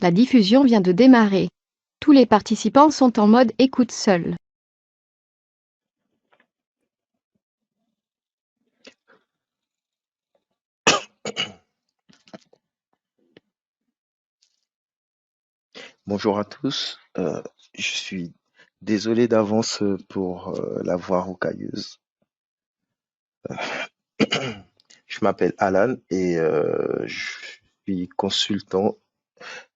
La diffusion vient de démarrer. Tous les participants sont en mode écoute seul. Bonjour à tous. Je suis désolé d'avance pour la voix rocailleuse. Je m'appelle Alan et je suis consultant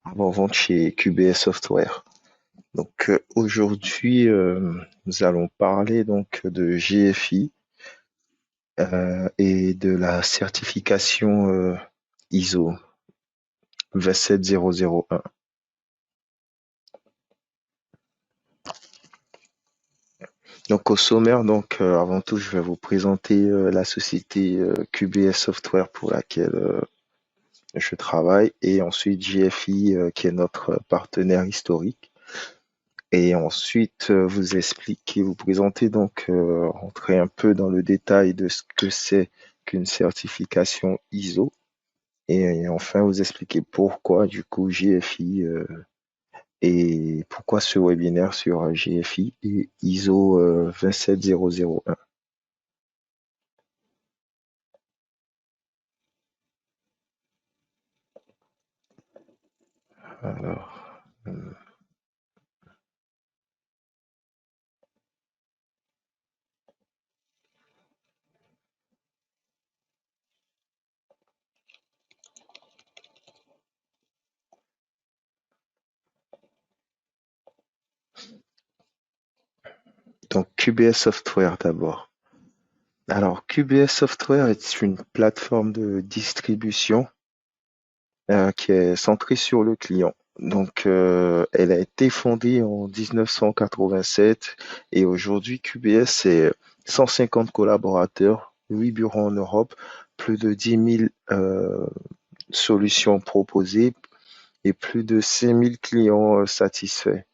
avant-vente chez QBS Software. Donc aujourd'hui, nous allons parler donc de GFI et de la certification ISO 27001. Donc au sommaire, avant tout, je vais vous présenter la société QBS Software pour laquelle je travaille et ensuite GFI qui est notre partenaire historique. Et ensuite vous expliquer, vous présenter rentrer un peu dans le détail de ce que c'est qu'une certification ISO et enfin vous expliquer pourquoi du coup GFI et pourquoi ce webinaire sur GFI et ISO 27001. Alors, donc QBS Software d'abord. Alors QBS Software est une plateforme de distribution qui est centrée sur le client. Donc elle a été fondée en 1987 et aujourd'hui QBS c'est 150 collaborateurs, 8 bureaux en Europe, plus de 10 000 solutions proposées et plus de 5 000 clients satisfaits.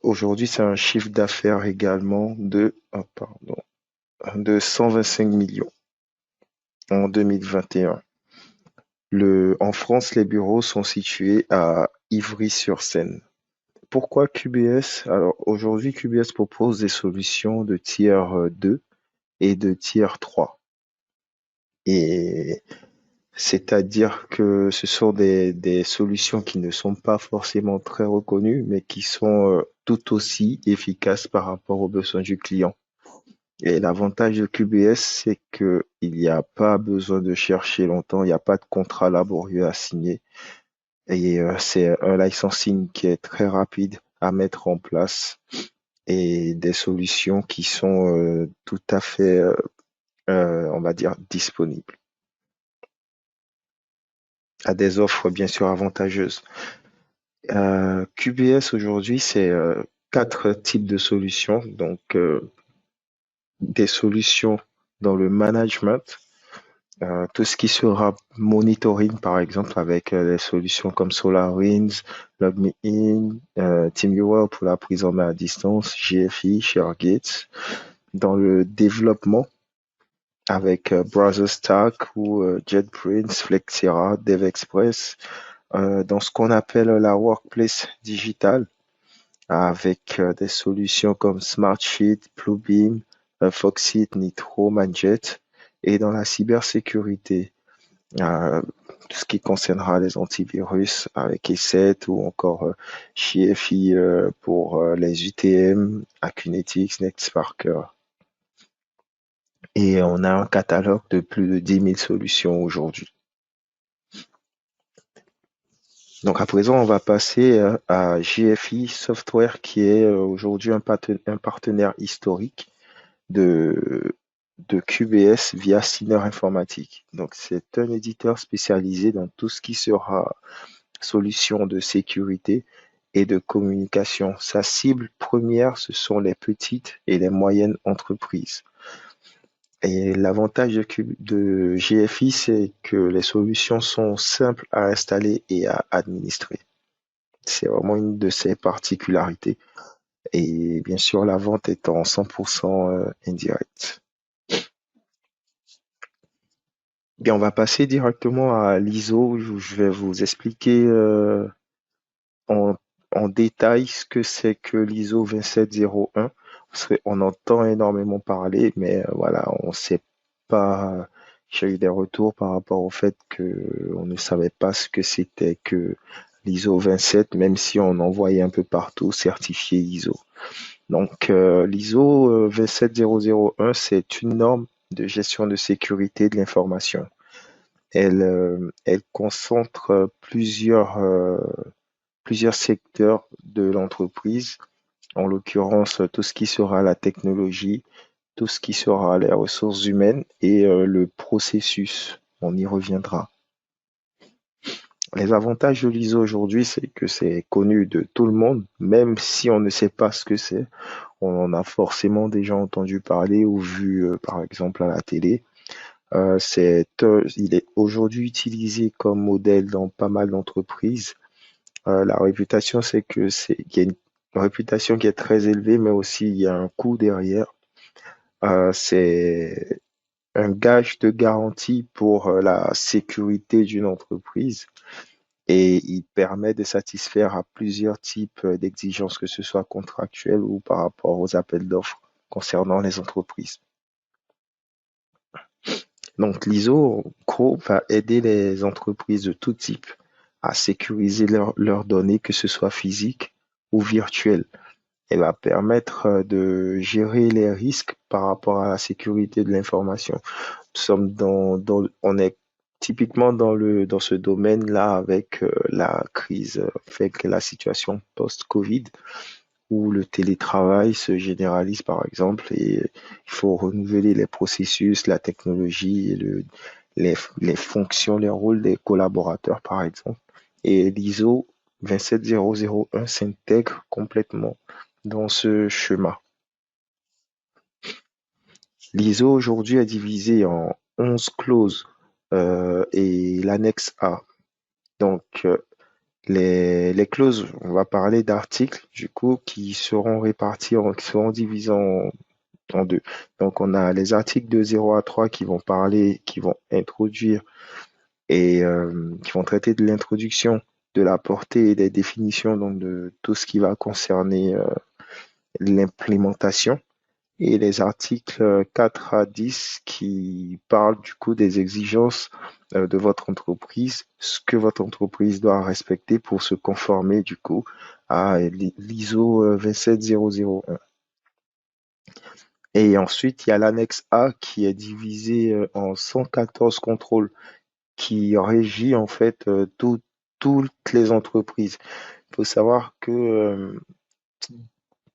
Aujourd'hui, c'est un chiffre d'affaires également de 125 millions en 2021. En France, les bureaux sont situés à Ivry-sur-Seine. Pourquoi QBS? Alors aujourd'hui, QBS propose des solutions de tiers 2 et de tiers 3. Et c'est-à-dire que ce sont des solutions qui ne sont pas forcément très reconnues, mais qui sont tout aussi efficaces par rapport aux besoins du client. Et l'avantage de QBS, c'est que il n'y a pas besoin de chercher longtemps, il n'y a pas de contrat laborieux à signer. Et c'est un licensing qui est très rapide à mettre en place et des solutions qui sont tout à fait, on va dire, disponibles à des offres bien sûr avantageuses. QBS aujourd'hui, c'est 4 types de solutions. Donc, des solutions dans le management, tout ce qui sera monitoring, par exemple, avec des solutions comme SolarWinds, LogMeIn, TeamViewer pour la prise en main à distance, GFI, ShareGates. Dans le développement, avec BrowserStack ou JetBrains, Flexera, DevExpress, dans ce qu'on appelle la workplace digitale, avec des solutions comme Smartsheet, Bluebeam, Foxit, Nitro, Manjet, et dans la cybersécurité, tout ce qui concernera les antivirus avec E7 ou encore GFI pour les UTM, Akunetix, NetSparker. Et on a un catalogue de plus de 10 000 solutions aujourd'hui. Donc à présent, on va passer à GFI Software qui est aujourd'hui un partenaire historique de, de QBS via Sinner Informatique. Donc c'est un éditeur spécialisé dans tout ce qui sera solutions de sécurité et de communication. Sa cible première, ce sont les petites et les moyennes entreprises. Et l'avantage de GFI, c'est que les solutions sont simples à installer et à administrer. C'est vraiment une de ses particularités. Et bien sûr, la vente est en 100% indirecte. Bien, on va passer directement à l'ISO, où je vais vous expliquer en, en détail ce que c'est que l'ISO 2701. Parce qu'on entend énormément parler, mais voilà, on ne sait pas. J'ai eu des retours par rapport au fait que on ne savait pas ce que c'était que l'ISO 27, même si on en voyait un peu partout certifié ISO. Donc, l'ISO 27001, c'est une norme de gestion de sécurité de l'information. Elle concentre plusieurs secteurs de l'entreprise, en l'occurrence tout ce qui sera la technologie, tout ce qui sera les ressources humaines et le processus. On y reviendra. Les avantages de l'ISO aujourd'hui, c'est que c'est connu de tout le monde, même si on ne sait pas ce que c'est. On en a forcément déjà entendu parler ou vu, par exemple, à la télé. Il est aujourd'hui utilisé comme modèle dans pas mal d'entreprises. La réputation, il y a une réputation qui est très élevée, mais aussi il y a un coût derrière. C'est un gage de garantie pour la sécurité d'une entreprise et il permet de satisfaire à plusieurs types d'exigences, que ce soit contractuelles ou par rapport aux appels d'offres concernant les entreprises. Donc, l'ISO, en gros, va aider les entreprises de tout type à sécuriser leurs données, que ce soit physiques ou virtuelles. Elle va permettre de gérer les risques par rapport à la sécurité de l'information. Nous sommes on est typiquement dans ce domaine-là avec la crise, avec la situation post-Covid où le télétravail se généralise par exemple et il faut renouveler les processus, la technologie, les fonctions, les rôles des collaborateurs par exemple. Et l'ISO 27001 s'intègre complètement dans ce schéma. L'ISO aujourd'hui est divisé en 11 clauses et l'annexe A. Donc, les clauses, on va parler d'articles, du coup, qui seront divisés en deux. Donc, on a les articles de 0 à 3 qui vont introduire et qui vont traiter de l'introduction, de la portée et des définitions, donc de tout ce qui va concerner l'implémentation. Et les articles 4 à 10 qui parlent du coup des exigences de votre entreprise, ce que votre entreprise doit respecter pour se conformer du coup à l'ISO 27001. Et ensuite, il y a l'annexe A qui est divisée en 114 contrôles qui régit en fait toutes les entreprises. Il faut savoir que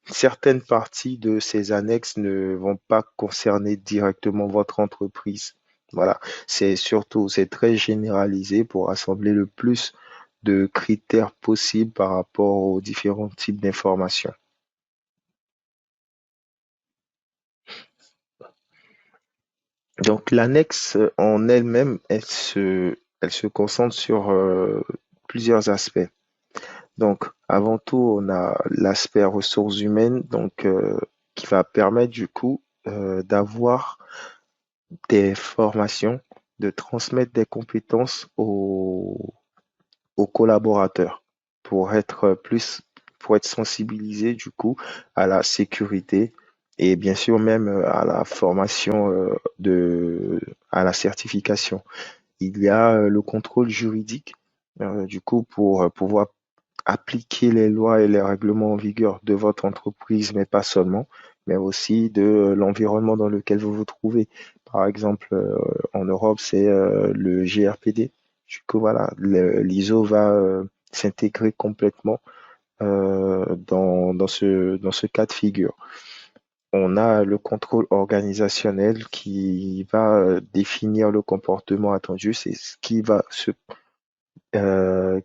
certaines parties de ces annexes ne vont pas concerner directement votre entreprise. Voilà, c'est très généralisé pour assembler le plus de critères possibles par rapport aux différents types d'informations. Donc l'annexe en elle-même, elle se concentre sur plusieurs aspects. Donc avant tout, on a l'aspect ressources humaines, donc qui va permettre du coup d'avoir des formations, de transmettre des compétences aux collaborateurs pour pour être sensibilisés du coup à la sécurité et bien sûr même à la formation à la certification. Il y a le contrôle juridique, du coup pour pouvoir appliquer les lois et les règlements en vigueur de votre entreprise, mais pas seulement, mais aussi de l'environnement dans lequel vous vous trouvez. Par exemple, en Europe, c'est le GRPD. Du coup, voilà, l'ISO va s'intégrer complètement dans ce cas de figure. On a le contrôle organisationnel qui va définir le comportement attendu. C'est ce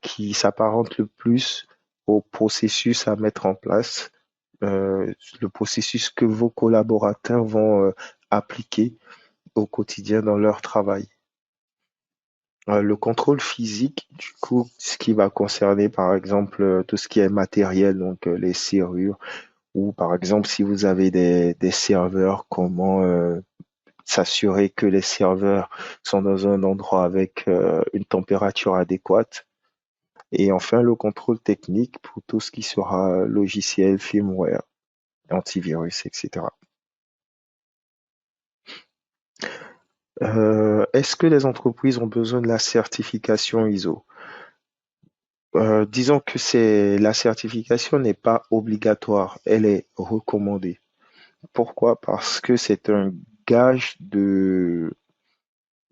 qui s'apparente le plus au processus à mettre en place, le processus que vos collaborateurs vont appliquer au quotidien dans leur travail. Le contrôle physique, du coup, ce qui va concerner par exemple tout ce qui est matériel, donc les serrures, ou par exemple si vous avez des serveurs, comment s'assurer que les serveurs sont dans un endroit avec une température adéquate. Et enfin, le contrôle technique pour tout ce qui sera logiciel, firmware, antivirus, etc. Est-ce que les entreprises ont besoin de la certification ISO? Disons que la certification n'est pas obligatoire, elle est recommandée. Pourquoi? Parce que c'est un gage de,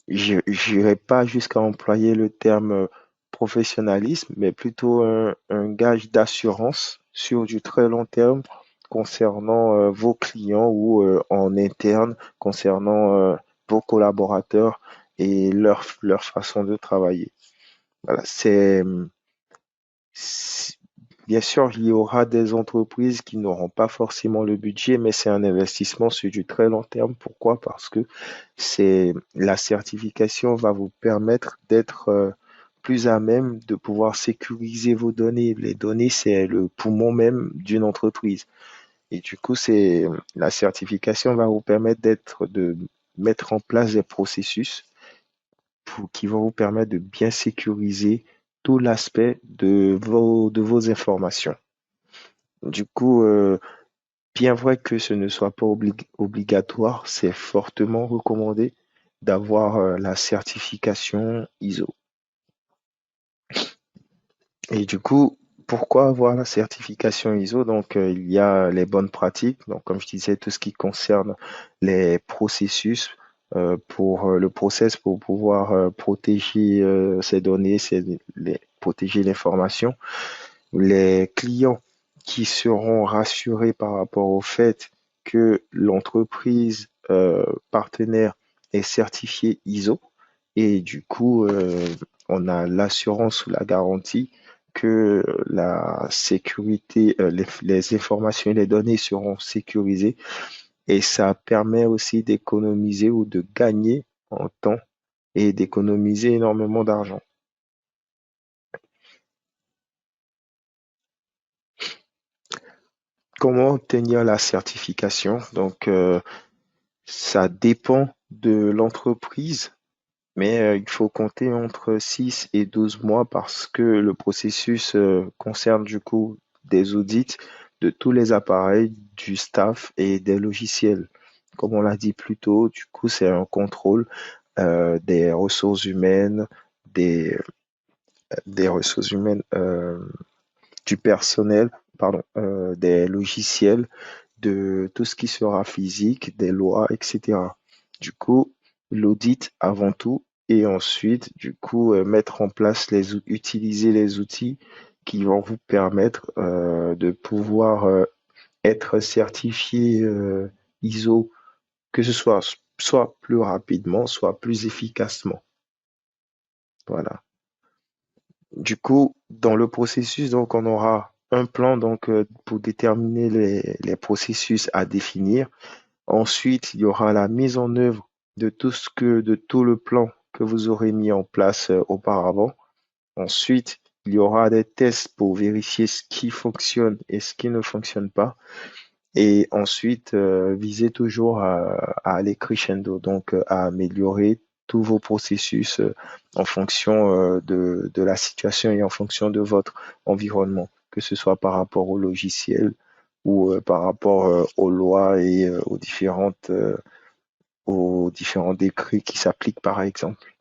j'irai pas jusqu'à employer le terme professionnalisme, mais plutôt un gage d'assurance sur du très long terme concernant vos clients ou en interne concernant vos collaborateurs et leur façon de travailler. Voilà, c'est- bien sûr, il y aura des entreprises qui n'auront pas forcément le budget, mais c'est un investissement sur du très long terme. Pourquoi? Parce que la certification va vous permettre d'être plus à même de pouvoir sécuriser vos données. Les données, c'est le poumon même d'une entreprise. Et du coup, la certification va vous permettre de mettre en place des processus qui vont vous permettre de bien sécuriser tout l'aspect de vos informations. Du coup, bien vrai que ce ne soit pas obligatoire, c'est fortement recommandé d'avoir la certification ISO. Et du coup, pourquoi avoir la certification ISO? Donc, il y a les bonnes pratiques. Donc, comme je disais, tout ce qui concerne les processus pour le process pour pouvoir protéger ces données, protéger l'information. Les clients qui seront rassurés par rapport au fait que l'entreprise partenaire est certifiée ISO et du coup, on a l'assurance ou la garantie que la sécurité, les informations et les données seront sécurisées et ça permet aussi d'économiser ou de gagner en temps et d'économiser énormément d'argent. Comment obtenir la certification? Donc, ça dépend de l'entreprise, mais il faut compter entre 6 et 12 mois parce que le processus concerne du coup des audits de tous les appareils, du staff et des logiciels. Comme on l'a dit plus tôt, du coup, c'est un contrôle des ressources humaines, des, des ressources humaines, du personnel, pardon, des logiciels, de tout ce qui sera physique, des lois, etc. Du coup, l'audit avant tout et ensuite, du coup, mettre en place utiliser les outils qui vont vous permettre de pouvoir être certifié ISO, que ce soit plus rapidement, soit plus efficacement. Voilà. Du coup, dans le processus, donc, on aura un plan donc, pour déterminer les processus à définir. Ensuite, il y aura la mise en œuvre de tout le plan que vous aurez mis en place auparavant. Ensuite, il y aura des tests pour vérifier ce qui fonctionne et ce qui ne fonctionne pas. Et ensuite, visez toujours à aller crescendo, donc à améliorer tous vos processus en fonction de la situation et en fonction de votre environnement, que ce soit par rapport au logiciel ou par rapport aux lois et aux différents décrets qui s'appliquent, par exemple.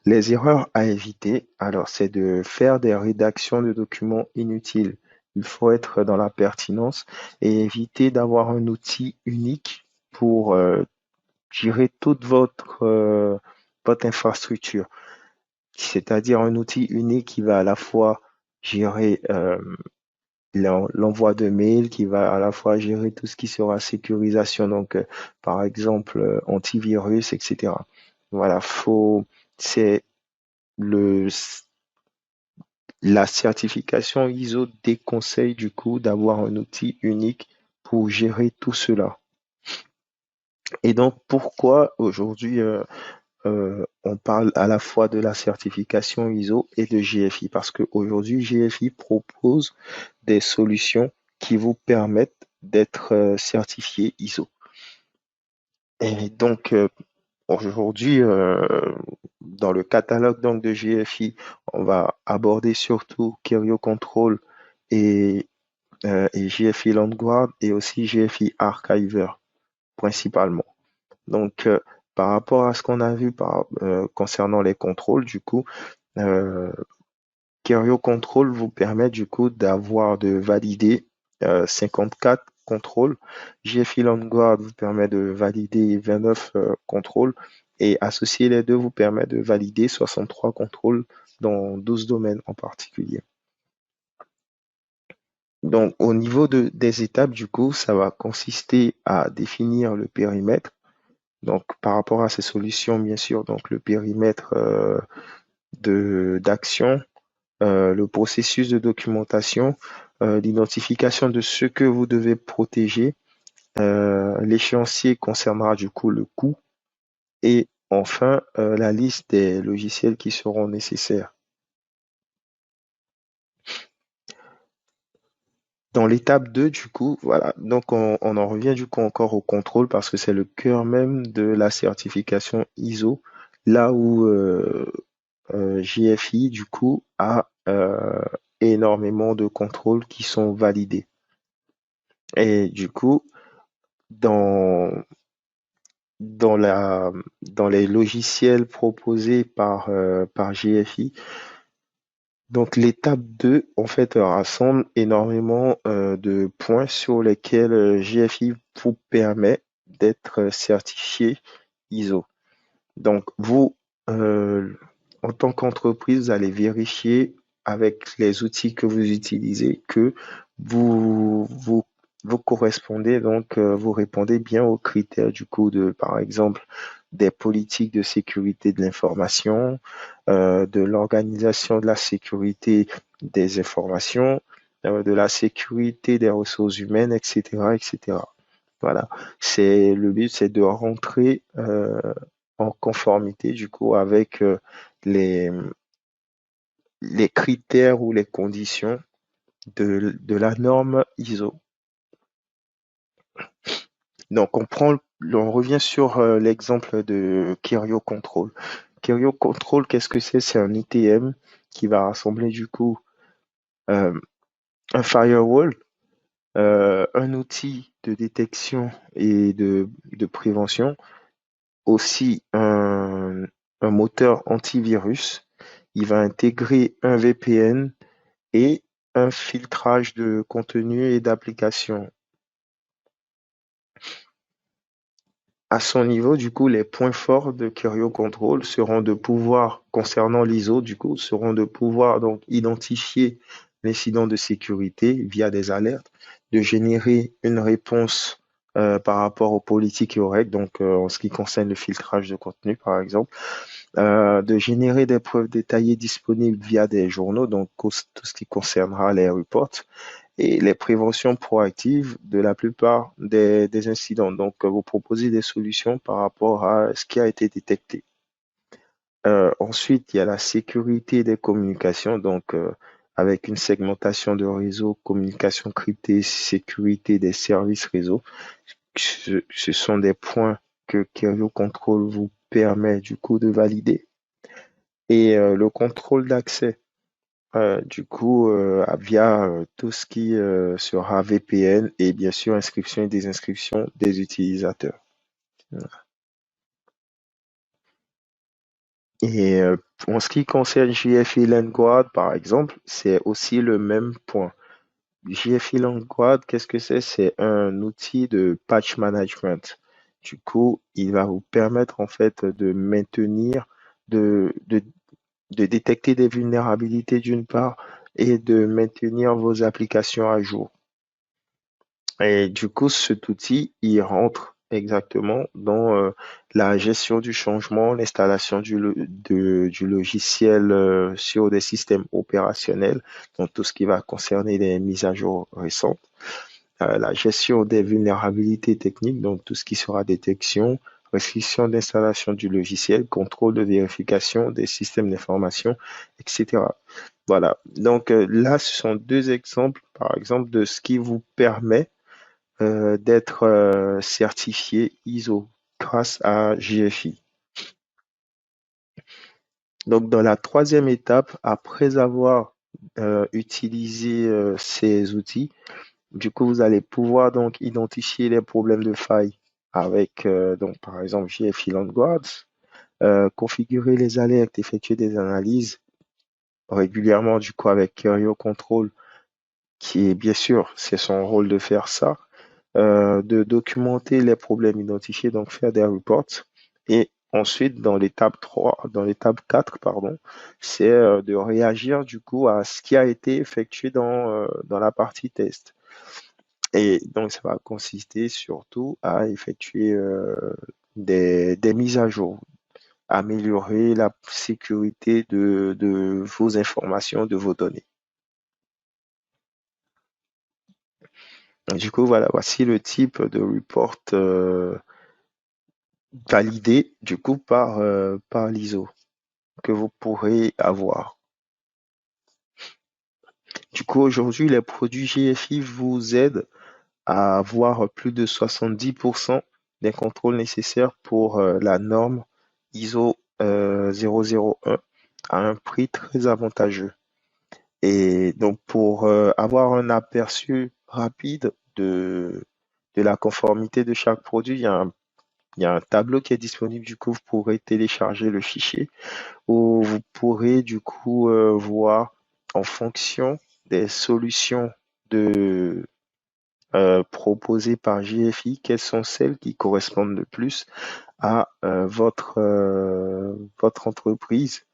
Les erreurs à éviter, alors, c'est de faire des rédactions de documents inutiles. Il faut être dans la pertinence et éviter d'avoir un outil unique pour gérer toute votre infrastructure. C'est-à-dire un outil unique qui va à la fois gérer l'envoi de mails, qui va à la fois gérer tout ce qui sera sécurisation, donc par exemple antivirus, etc. Voilà, c'est le, la certification ISO déconseille du coup d'avoir un outil unique pour gérer tout cela. Et donc, pourquoi aujourd'hui on parle à la fois de la certification ISO et de GFI? Parce qu'aujourd'hui, GFI propose des solutions qui vous permettent d'être certifié ISO. Et donc, aujourd'hui, dans le catalogue donc, de GFI, on va aborder surtout Curio Control et, et GFI LandGuard et aussi GFI Archiver principalement. Donc, par rapport à ce qu'on a vu concernant les contrôles, du coup, euh, Curio Control vous permet du coup de valider 54 contrôles. GFI LandGuard vous permet de valider 29 contrôles et associer les deux vous permet de valider 63 contrôles dans 12 domaines en particulier. Donc, au niveau des étapes, du coup, ça va consister à définir le périmètre. Donc, par rapport à ces solutions, bien sûr, donc le périmètre d'action, le processus de documentation, l'identification de ce que vous devez protéger. L'échéancier concernera du coup le coût et enfin la liste des logiciels qui seront nécessaires. Dans l'étape 2, du coup, voilà, donc on en revient du coup encore au contrôle parce que c'est le cœur même de la certification ISO, là où JFI, du coup, a énormément de contrôles qui sont validés. Et du coup, dans, dans les logiciels proposés par JFI, donc l'étape 2, en fait, rassemble énormément de points sur lesquels JFI vous permet d'être certifié ISO. Donc, vous, euh, en tant qu'entreprise, vous allez vérifier avec les outils que vous utilisez que vous, vous, vous correspondez, donc vous répondez bien aux critères du coup par exemple, des politiques de sécurité de l'information, de l'organisation de la sécurité des informations, de la sécurité des ressources humaines, etc., etc. Voilà. Le but, c'est de rentrer en conformité du coup avec les, les critères ou les conditions de la norme ISO. Donc on revient sur l'exemple de Curio Control. Curio Control, qu'est-ce que c'est? C'est un ITM qui va rassembler du coup euh, un firewall, un outil de détection et de prévention, aussi un moteur antivirus. Il va intégrer un VPN et un filtrage de contenu et d'applications. À son niveau, du coup, les points forts de Curio Control seront de pouvoir, concernant l'ISO, du coup, seront de pouvoir donc identifier l'incident de sécurité via des alertes, de générer une réponse par rapport aux politiques et aux règles, donc en ce qui concerne le filtrage de contenu, par exemple, de générer des preuves détaillées disponibles via des journaux, donc tout ce qui concernera les reports, et les préventions proactives de la plupart des incidents. Donc, vous proposez des solutions par rapport à ce qui a été détecté. Ensuite, il y a la sécurité des communications, donc avec une segmentation de réseau, communication cryptée, sécurité des services réseau. Ce sont des points que Curio Control vous permet du coup de valider. Et le contrôle d'accès. Du coup, via tout ce qui sera VPN et bien sûr inscription et désinscription des utilisateurs. Et en ce qui concerne JFI LandGuard, par exemple, c'est aussi le même point. JFI LandGuard, qu'est-ce que c'est? C'est un outil de patch management. Du coup, il va vous permettre en fait de maintenir, de, de de détecter des vulnérabilités d'une part et de maintenir vos applications à jour. Et du coup, cet outil, il rentre exactement dans la gestion du changement, l'installation du logiciel sur des systèmes opérationnels, donc tout ce qui va concerner les mises à jour récentes, la gestion des vulnérabilités techniques, donc tout ce qui sera détection, restriction d'installation du logiciel, contrôle de vérification des systèmes d'information, etc. Voilà. Donc là, ce sont deux exemples, par exemple, de ce qui vous permet d'être certifié ISO grâce à JFI. Donc, dans la troisième étape, après avoir utilisé ces outils, du coup, vous allez pouvoir donc identifier les problèmes de faille avec, donc, par exemple, JFI LandGuards, configurer les alertes, effectuer des analyses régulièrement, du coup, avec Curio Control, qui est bien sûr, c'est son rôle de faire ça, de documenter les problèmes identifiés, donc faire des reports. Et ensuite, dans l'étape 4, pardon, c'est de réagir du coup à ce qui a été effectué dans la partie test. Et donc, ça va consister surtout à effectuer des mises à jour, améliorer la sécurité de vos informations, de vos données. Du coup, voilà, voici le type de report validé du coup par l'ISO que vous pourrez avoir. Du coup, aujourd'hui, les produits GFI vous aident à avoir plus de 70% des contrôles nécessaires pour la norme ISO 001 à un prix très avantageux. Et donc, pour avoir un aperçu rapide de la conformité de chaque produit, il y a un tableau qui est disponible. Du coup, vous pourrez télécharger le fichier où vous pourrez du coup voir en fonction des solutions de, proposées par JFI, quelles sont celles qui correspondent le plus à votre entreprise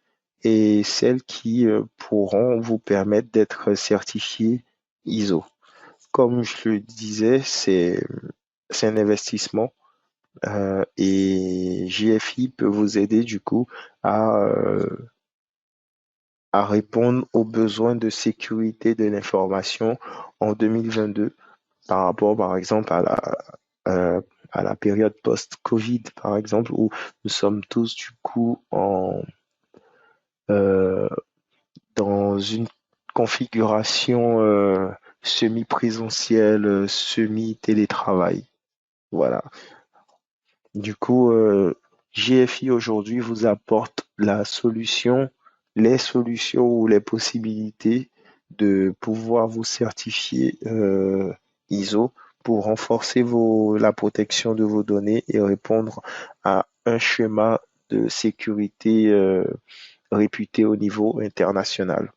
et celles qui pourront vous permettre d'être certifié ISO. Comme je le disais, c'est un investissement et JFI peut vous aider du coup à, euh, à répondre aux besoins de sécurité de l'information en 2022 par rapport, par exemple, euh, à la période post-Covid, par exemple, où nous sommes tous du coup euh, dans une configuration semi-présentielle, semi-télétravail. Voilà. Du coup, GFI aujourd'hui vous apporte la solution, les solutions ou les possibilités de pouvoir vous certifier ISO pour renforcer la protection de vos données et répondre à un schéma de sécurité réputé au niveau international.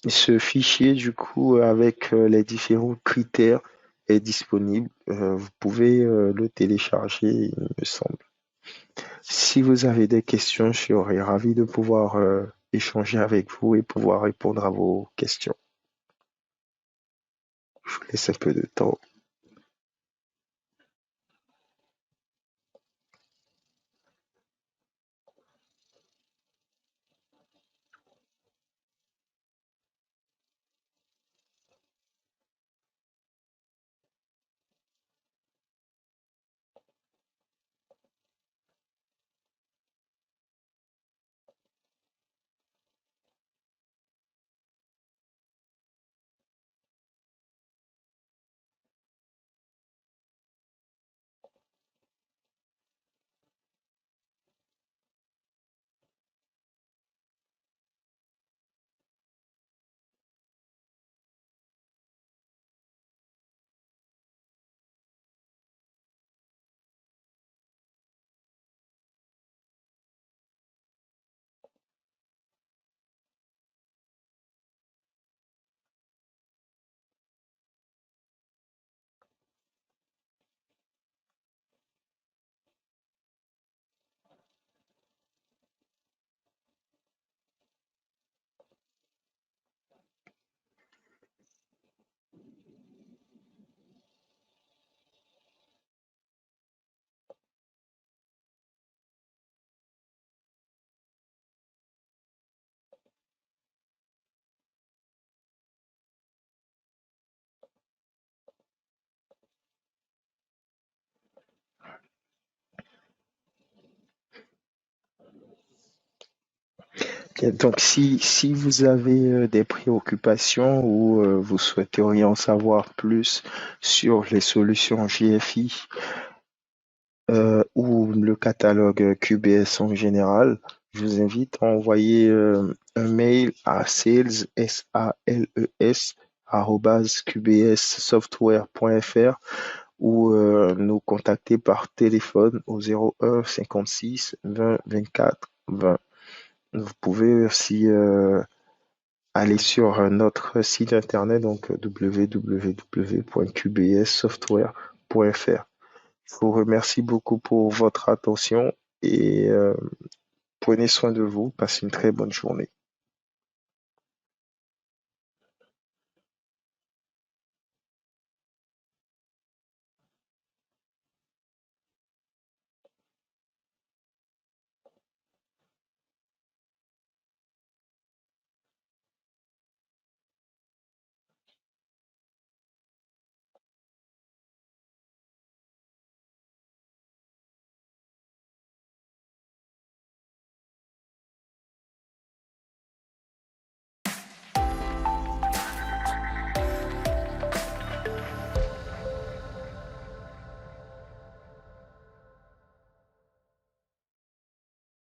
Ce fichier, du coup, avec les différents critères, est disponible. Vous pouvez le télécharger, il me semble. Si vous avez des questions, je serais ravi de pouvoir échanger avec vous et pouvoir répondre à vos questions. Je vous laisse un peu de temps. Et donc, si vous avez des préoccupations ou vous souhaiteriez en savoir plus sur les solutions JFI ou le catalogue QBS en général, je vous invite à envoyer un mail à sales, arobase qbssoftware.fr ou nous contacter par téléphone au 01 56 20 24 20. Vous pouvez aussi aller sur notre site internet, donc www.qbssoftware.fr. Je vous remercie beaucoup pour votre attention et prenez soin de vous. Passez une très bonne journée.